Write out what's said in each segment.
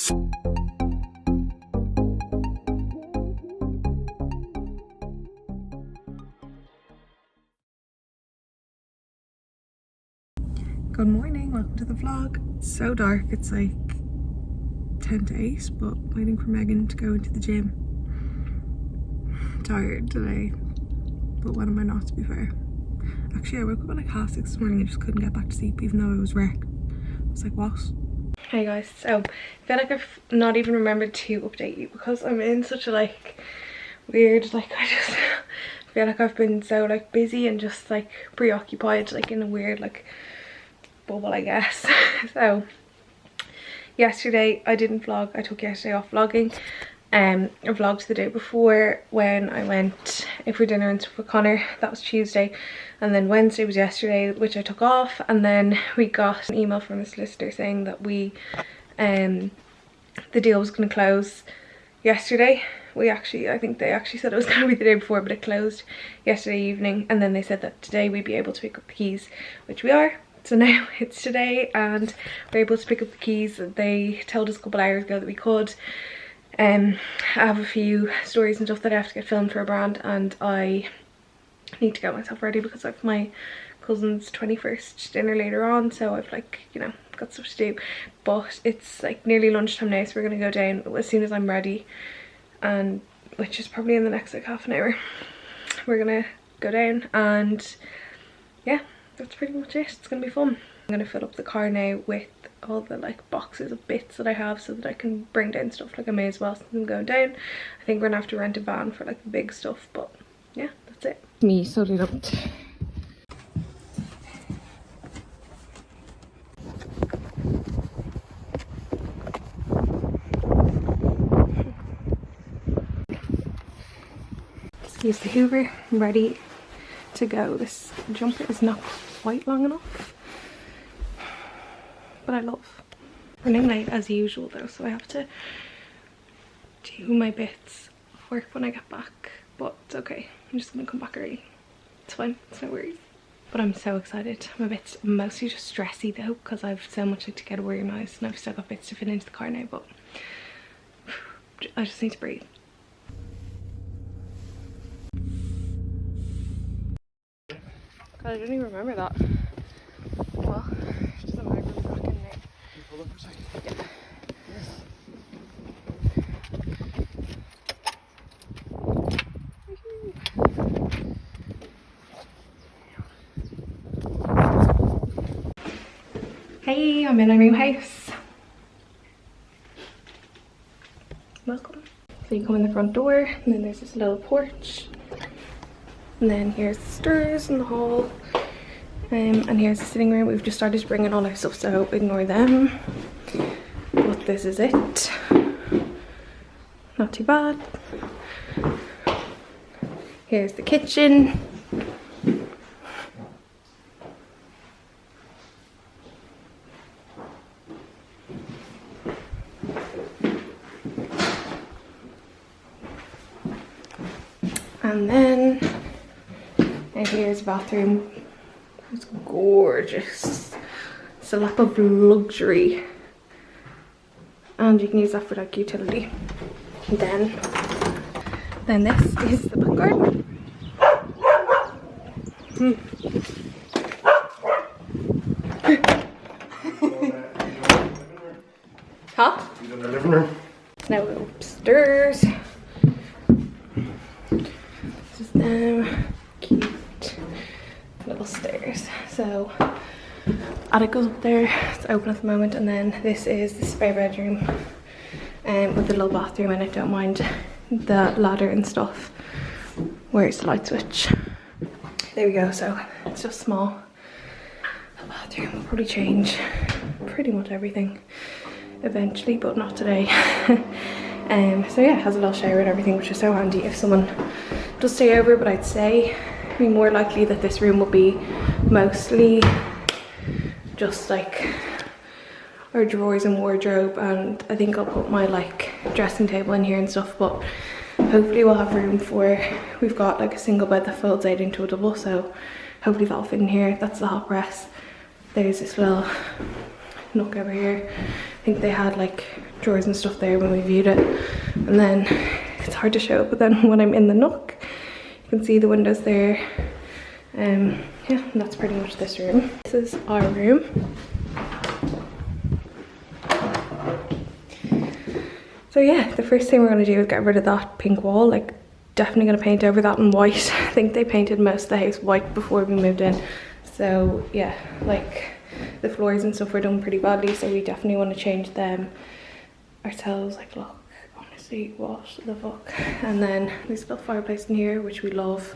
Good morning, welcome to the vlog. It's so dark, it's like 10 to 8, but waiting for Megan to go into the gym. Tired today, but when am I not, to be fair? Actually, I woke up at like 6:30 this morning and just couldn't get back to sleep even though I was wrecked. I was like, what? Hey guys, so I feel like I've not even remembered to update you because I'm in such a like weird, like I just feel like I've been so like busy and just like preoccupied, like in a weird like bubble, I guess. So yesterday I didn't vlog. I took yesterday off vlogging. I vlogged the day before when I went in for dinner and stuff with Connor. That was Tuesday, and then Wednesday was yesterday, which I took off. And then we got an email from the solicitor saying that the deal was going to close yesterday. I think they actually said it was going to be the day before, but it closed yesterday evening. And then they said that today we'd be able to pick up the keys, which we are. So now it's today and we're able to pick up the keys. They told us a couple hours ago that we could. I have a few stories and stuff that I have to get filmed for a brand, and I need to get myself ready because I have my cousin's 21st dinner later on, so I've like, you know, got stuff to do. But it's like nearly lunchtime now, so we're gonna go down as soon as I'm ready, and which is probably in the next like half an hour. We're gonna go down, and yeah, that's pretty much it. It's gonna be fun. I'm gonna fill up the car now with all the like boxes of bits that I have so that I can bring down stuff. Like I may as well, since I'm going down. I think we're gonna have to rent a van for like the big stuff, but yeah, that's it. Me sorted out. Use the Hoover, I'm ready to go. This jumper is not quite long enough, but I love running late as usual though, so I have to do my bits of work when I get back, but it's okay. I'm just gonna come back early. It's fine, it's no worries. But I'm so excited. I'm a bit mostly just stressy though because I've so much like to get organised and I've still got bits to fit into the car now, but I just need to breathe. God, I don't even remember that. Well, it doesn't matter, we're back in there. Hold on for a second. Yeah. Hey, I'm in our new house. Welcome. So you come in the front door, and then there's this little porch. And then here's the stairs in the hall. And here's the sitting room. We've just started bringing all our stuff, so ignore them. But this is it. Not too bad. Here's the kitchen. And then, and here's the bathroom. It's gorgeous. It's a lap of luxury. And you can use that for like utility. And then this is the back garden. Huh? You in the living room? Now we'll go upstairs. This is them. Cute little stairs. So attic goes up there. It's open at the moment, and then this is the spare bedroom with the little bathroom in it. Don't mind the ladder and stuff. Where's the light switch? There we go. So it's just small. The bathroom will probably change pretty much everything eventually, but not today. So yeah, it has a little shower and everything, which is so handy if someone does stay over. But I'd say it'd be more likely that this room will be mostly just like our drawers and wardrobe, and I think I'll put my like dressing table in here and stuff, but hopefully we'll have room for, we've got like a single bed that folds out into a double, so hopefully that'll fit in here. That's the hot press. There's this little nook over here. I think they had like drawers and stuff there when we viewed it, and then it's hard to show, but then when I'm in the nook you can see the windows there. Yeah, and that's pretty much this room. This is our room. So yeah, the first thing we're going to do is get rid of that pink wall. Like, definitely going to paint over that in white. I think they painted most of the house white before we moved in. So yeah, like the floors and stuff were done pretty badly, so we definitely want to change them ourselves. Like, look, honestly, what the fuck. And then there's a little fireplace in here, which we love.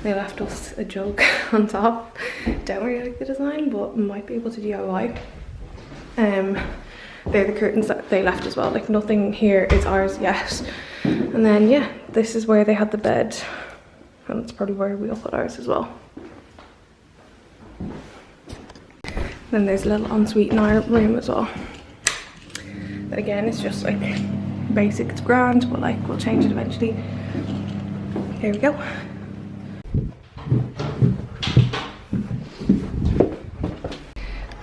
They left us a jug on top. Don't really like the design, but might be able to DIY. They're the curtains that they left as well. Like, nothing here is ours yet. And then yeah, this is where they had the bed, and it's probably where we'll put ours as well. Then there's a little ensuite in our room as well. But again, it's just like basic, it's grand, but like we'll change it eventually. There we go.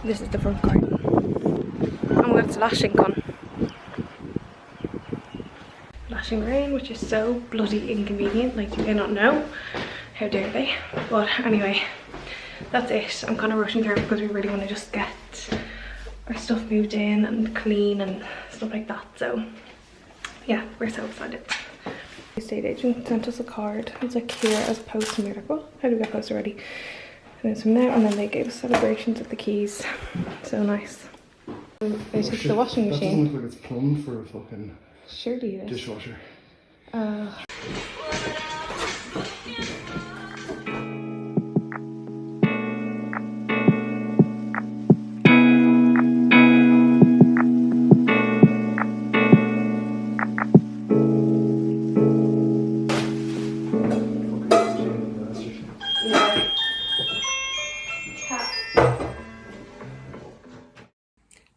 This is the front garden. And we've got lashing on. Lashing rain, which is so bloody inconvenient. Like, you cannot know. How dare they? But anyway, that's it. I'm kind of rushing through because we really want to just get our stuff moved in and clean and stuff like that. So yeah, we're so excited. The estate agent sent us a card. It's like, here as post, and we were like, well, how do we get post already? And it's from there, and then they gave us celebrations of the keys. So nice. They took the washing machine. That doesn't look like it's plumbed for a fucking surely it is. Dishwasher.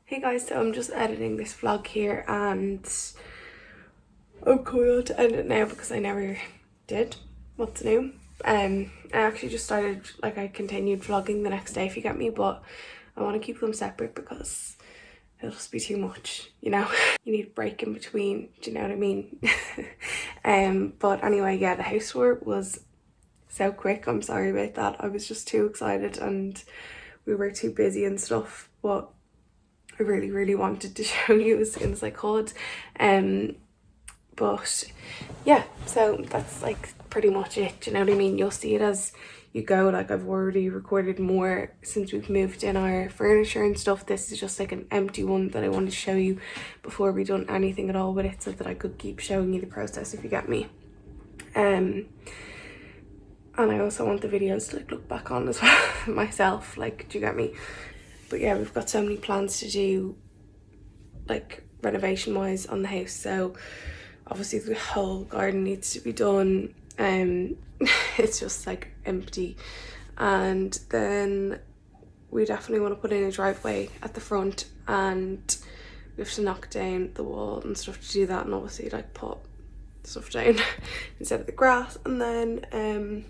Hey guys, so I'm just editing this vlog here and I'm coming on to end it now because I never did. What's new? I actually just started, like, I continued vlogging the next day, if you get me, but I want to keep them separate because it'll just be too much, you know. You need a break in between, do you know what I mean? But anyway, yeah, the house tour was so quick. I'm sorry about that. I was just too excited and we were too busy and stuff, but I really wanted to show you as soon as I could. But yeah, so that's like pretty much it, do you know what I mean? You'll see it as you go. Like, I've already recorded more since we've moved in our furniture and stuff. This is just like an empty one that I wanted to show you before we done anything at all with it, so that I could keep showing you the process, if you get me. And I also want the videos to like look back on as well myself, like, do you get me? But yeah, we've got so many plans to do, like, renovation wise on the house. So obviously the whole garden needs to be done. It's just like empty. And then we definitely want to put in a driveway at the front, and we have to knock down the wall and stuff to do that, and obviously like put stuff down instead of the grass. And then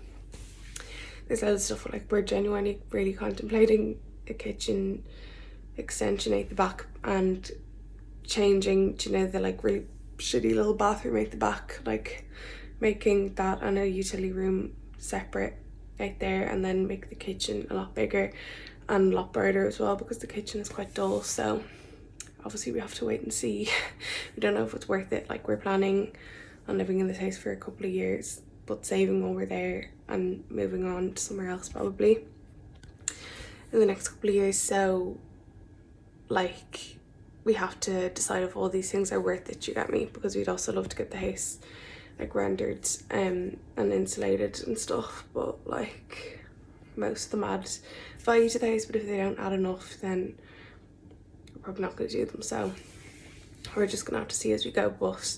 there's loads of stuff, like, we're genuinely really contemplating a kitchen extension at the back and changing, do you know, the like really shitty little bathroom at the back, like making that and a utility room separate out there, and then make the kitchen a lot bigger and a lot brighter as well, because the kitchen is quite dull. So obviously we have to wait and see. We don't know if it's worth it. Like, we're planning on living in this house for a couple of years, but saving while we're there and moving on to somewhere else probably in the next couple of years. So like, we have to decide if all these things are worth it, you get me? Because we'd also love to get the house like rendered and insulated and stuff, but like most of them add value to the house, but if they don't add enough, then we're probably not going to do them. So we're just gonna have to see as we go, but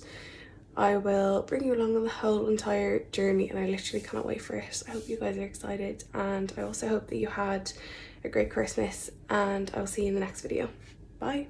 I will bring you along on the whole entire journey, and I literally cannot wait for it. I hope you guys are excited, and I also hope that you had a great Christmas, and I will see you in the next video. Bye.